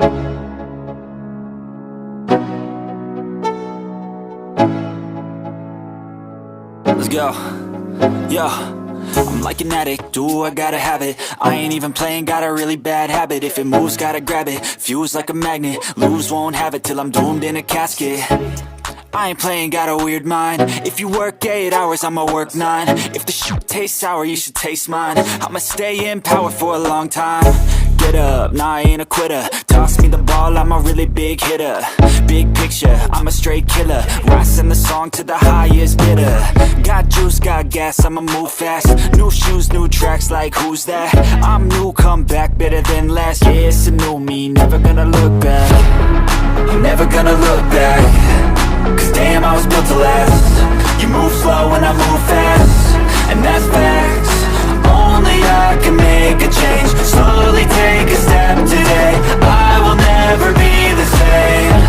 Let's go. Yo, I'm like an addict, do I gotta have it. I ain't even playing, got a really bad habit. If it moves, gotta grab it, fuse like a magnet. Lose, won't have it till I'm doomed in a casket. I ain't playing, got a weird mind. If you work 8 hours, I'ma work 9. If the shoot tastes sour, you should taste mine. I'ma stay in power for a long time. Get up, nah, I ain't a quitter. Toss me the ball, I'm a really big hitter. Big picture, I'm a straight killer. Rising the song to the highest bidder. Got juice, got gas, I'ma move fast. New shoes, new tracks, like who's that? I'm new, come back, better than last. Yeah, it's a new me, never gonna look back. I'm never gonna look back. Cause damn, I was built to last. You move slow and I move fast, and that's facts. Only I can make a change. Slowly take a step today. I will never be the same.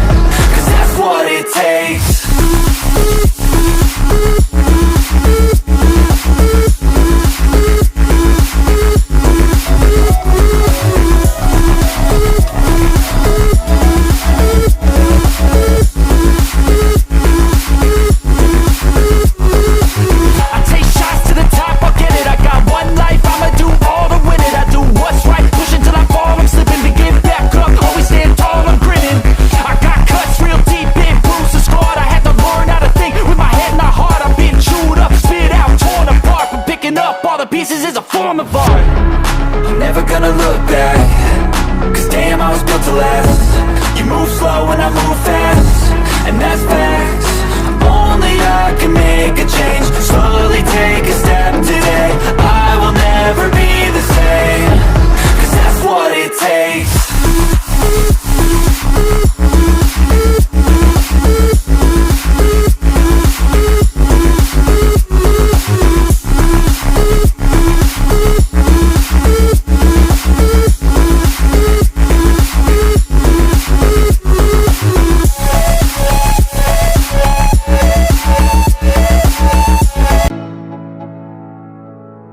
Cause that's what it takes. Pieces is a form of art. I'm never gonna look back. Cause damn, I was built to last. You move slow and I move fast, and that's facts. Only I can make a change. Slowly take a step today. I will never be the same. Cause that's what it takes.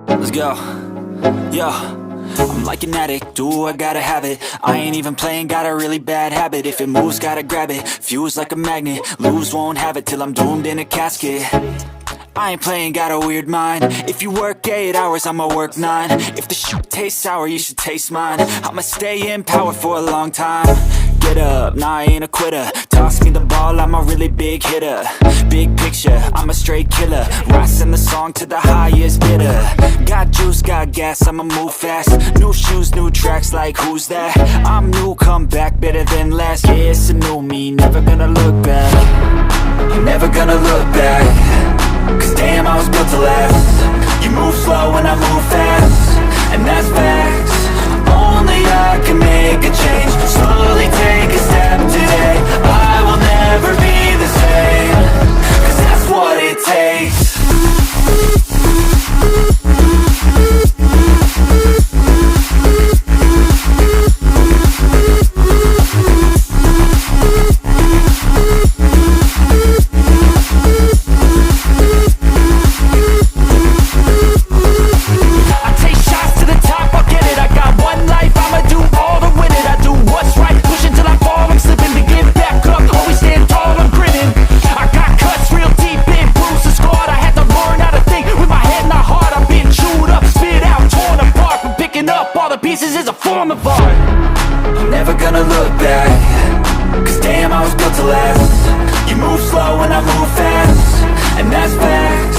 Let's go. Yo, I'm like an addict, do I gotta have it. I ain't even playing, got a really bad habit. If it moves, gotta grab it, fuse like a magnet. Lose, won't have it till I'm doomed in a casket. I ain't playing, got a weird mind. If you work 8 hours, I'ma work 9. If the shoot tastes sour, you should taste mine. I'ma stay in power for a long time. Get up, nah, I ain't a quitter. Toss me the ball, I'm a really big hitter. Big picture, I'm a straight killer. Rising the song to the highest bidder. Got juice, got gas, I'ma move fast. New shoes, new tracks, like who's that? I'm new, come back, better than last. Yeah, it's a new me, never gonna look back. I'm never gonna look back. Cause damn, I was built to last. You move slow and I move fast, and that's facts. Only I can make a change. Slowly take a step today. I will never be the same. Cause that's what it takes. Pieces is a form of art. I'm never gonna look back. Cause damn, I was built to last. You move slow and I move fast, and that's facts.